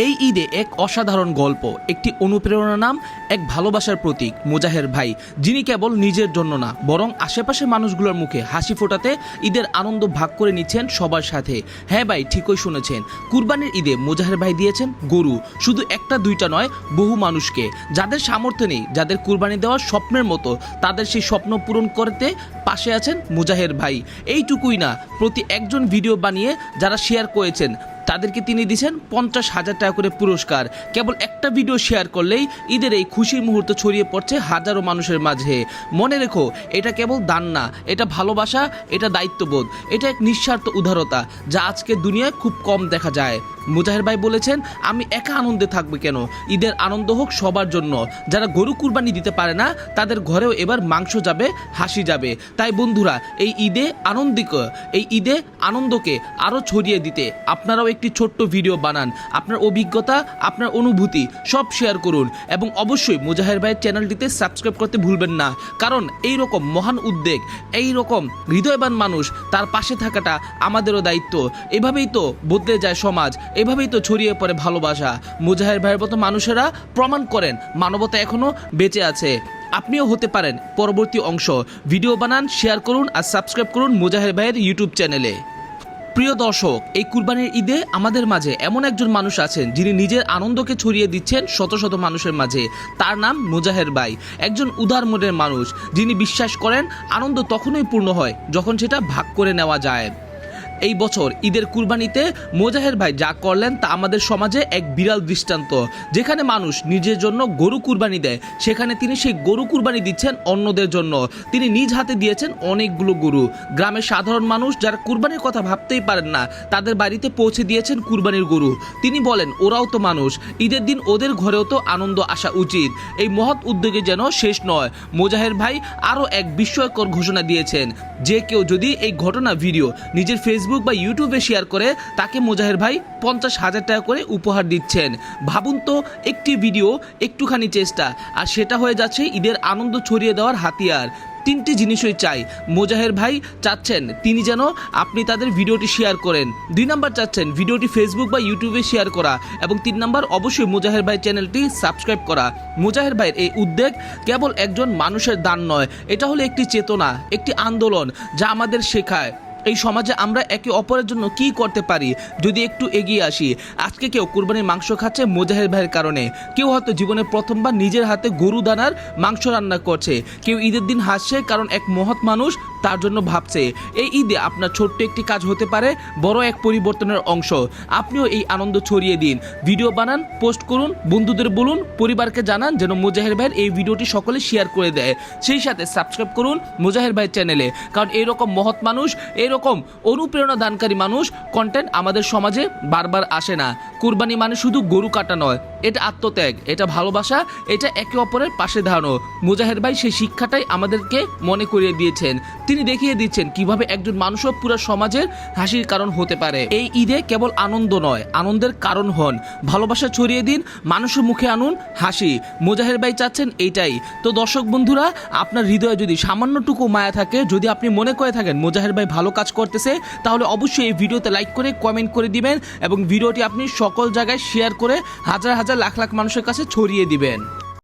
এই ঈদে এক অসাধারণ গল্প, একটি অনুপ্রেরণা নাম, এক ভালোবাসার প্রতীক মোজাহের ভাই, যিনি কেবল নিজের জন্য না বরং আশেপাশের মানুষগুলোর মুখে হাসি ফোটাতে ঈদের আনন্দ ভাগ করে নিচ্ছেন সবার সাথে। হ্যাঁ ভাই, ঠিকই শুনেছেন, কুরবানির ঈদে মোজাহের ভাই দিয়েছেন গরু, শুধু একটা দুইটা নয়, বহু মানুষকে। যাদের সামর্থ্য নেই, যাদের কুরবানি দেওয়ার স্বপ্নের মতো, তাদের সেই স্বপ্ন পূরণ করতে পাশে আছেন মোজাহের ভাই। এইটুকুই না, প্রতি একজন ভিডিও বানিয়ে যারা শেয়ার করেছেন তাদেরকে তিনি দিয়েছেন 50,000 টাকা করে পুরস্কার। কেবল একটা ভিডিও শেয়ার করলেই ঈদের এই খুশির মুহূর্ত ছড়িয়ে পড়ছে হাজারো মানুষের মাঝে। মনে রেখো, এটা কেবল দান না, এটা ভালোবাসা, এটা দায়িত্ববোধ, এটা এক নিঃস্বার্থ উদারতা, যা আজকের দুনিয়ায় খুব কম দেখা যায়। মোজাহের ভাই বলেছেন, আমি একা আনন্দে থাকবো কেন, ঈদের আনন্দ হোক সবার জন্য। যারা গরু কুরবানি দিতে পারে না, তাদের ঘরেও এবার মাংস যাবে, হাসি যাবে। তাই বন্ধুরা, এই ঈদে আনন্দকে আরও ছড়িয়ে দিতে আপনারাও একটি ছোট্ট ভিডিও বানান, আপনার অভিজ্ঞতা, আপনার অনুভূতি সব শেয়ার করুন, এবং অবশ্যই মোজাহের ভাইয়ের চ্যানেলটিতে সাবস্ক্রাইব করতে ভুলবেন না। কারণ এই রকম মহান উদ্যোগ, এই রকম হৃদয়বান মানুষ, তার পাশে থাকাটা আমাদেরও দায়িত্ব। এভাবেই তো বদলে যায় সমাজ, এভাবেই তো ছড়িয়ে পড়ে ভালোবাসা। মোজাহের ভাইয়ের মতো মানুষেরা প্রমাণ করেন মানবতা এখনো বেঁচে আছে। আপনিও হতে পারেন পরবর্তী অংশ। ভিডিও বানান, শেয়ার করুন আর সাবস্ক্রাইব করুন মোজাহের ভাইয়ের ইউটিউব চ্যানেলে। প্রিয় দর্শক, এই কুরবানির ঈদে আমাদের মাঝে এমন একজন মানুষ আছেন যিনি নিজের আনন্দকে ছড়িয়ে দিচ্ছেন শত শত মানুষের মাঝে। তার নাম মোজাহের ভাই, একজন উদার মনের মানুষ, যিনি বিশ্বাস করেন আনন্দ তখনই পূর্ণ হয় যখন সেটা ভাগ করে নেওয়া যায়। এই বছর ঈদের কুরবানিতে মোজাহের ভাই যা করলেন তা আমাদের সমাজে এক বিরাল দৃষ্টান্ত। যেখানে মানুষ নিজের জন্য গরু কুরবানি দেয়, সেখানে তিনি সেই গরু কুরবানি দিচ্ছেন অন্যদের জন্য। তিনি নিজ হাতে দিয়েছেন অনেকগুলো গরু। গ্রামের সাধারণ মানুষ যারা কুরবানির কথা ভাবতেই পারেন না, তাদের বাড়িতে পৌঁছে দিয়েছেন কুরবানির গরু। তিনি বলেন, ওরাও তো মানুষ, ঈদের দিন ওদের ঘরেও তো আনন্দ আসা উচিত। এই মহৎ উদ্যোগে যেন শেষ নয়, মোজাহের ভাই আরও এক বিস্ময়কর ঘোষণা দিয়েছেন। যে কেউ যদি এই ঘটনা ভিডিও নিজের ফেসবুক বা ইউটিউবে শেয়ার করে, তাকে মোজাহের ভাই 50,000 টাকা করে উপহার দিচ্ছেন। ভাবুন তো, একটি ভিডিও, একটুখানি চেষ্টা, আর সেটা হয়ে যাচ্ছে ঈদের আনন্দ ছড়িয়ে দেওয়ার হাতিয়ার। তিনটি জিনিসই চাই। মোজাহের ভাই চাচ্ছেন তিনি যেন আপনি তাদের ভিডিওটি শেয়ার করেন। 2 নাম্বার চাচ্ছেন ভিডিওটি ফেসবুক বা ইউটিউবে শেয়ার করা, এবং 3 নাম্বার অবশ্যই মোজাহের ভাই চ্যানেলটি সাবস্ক্রাইব করা। মোজাহের ভাইয়ের এই উদ্যোগ কেবল একজন মানুষের দান নয়, এটা হলো একটি চেতনা, একটি আন্দোলন, যা আমাদের শেখায় এই সমাজে আমরা একে অপরের জন্য কি করতে পারি যদি একটু এগিয়ে আসি। আজকে কেউ কুরবানির মাংস খাচ্ছে মোজাহের ভাইয়ের কারণে, কেউ হয়তো জীবনে প্রথমবার নিজের হাতে গরু দানার মাংস রান্না করছে, কেউ ঈদের দিন হাসছে কারণ এক মহৎ মানুষ তার জন্য ভাবছে। এই ঈদে আপনার ছোট্ট একটি কাজ হতে পারে বড় এক পরিবর্তনের অংশ। আপনিও এই আনন্দ ছড়িয়ে দিন, ভিডিও বানান, পোস্ট করুন, বন্ধুদের বলুন, পরিবারকে জানান যেন মোজাহের ভাইয়ের এই ভিডিওটি সকলে শেয়ার করে দেয়। সেই সাথে সাবস্ক্রাইব করুন মোজাহের ভাইয়ের চ্যানেলে, কারণ এইরকম মহৎ মানুষ, এরকম অনুপ্রেরণা দানকারী মানুষ কন্টেন্ট আমাদের সমাজে বারবার আসে না। কুরবানি মানে শুধু গরু কাটা নয়, এটা আত্মত্যাগ, এটা ভালোবাসা, এটা একে অপরের পাশে দাঁড়ানো। মোজাহের ভাই সেই শিক্ষাটাই আমাদেরকে মনে করিয়ে দিয়েছেন। তিনি দেখিয়ে দিচ্ছেন কিভাবে একজন মানুষও পুরো সমাজের হাসির কারণ হতে পারে। এই ঈদে কেবল আনন্দ নয়, আনন্দের কারণ হন। ভালোবাসা ছড়িয়ে দিন, মানুষের মুখে আনুন হাসি। মোজাহের ভাই চাচ্ছেন এইটাই। তো দর্শক বন্ধুরা, আপনার হৃদয়ে যদি সামান্যটুকু মায়া থাকে, যদি আপনি মনে করে থাকেন মোজাহের ভাই ভালো কাজ করতেছে, তাহলে অবশ্যই এই ভিডিওতে লাইক করে কমেন্ট করে দিবেন, এবং ভিডিওটি আপনি সকল জায়গায় শেয়ার করে হাজার হাজার লাখ লাখ মানুষের কাছে ছড়িয়ে দিবেন।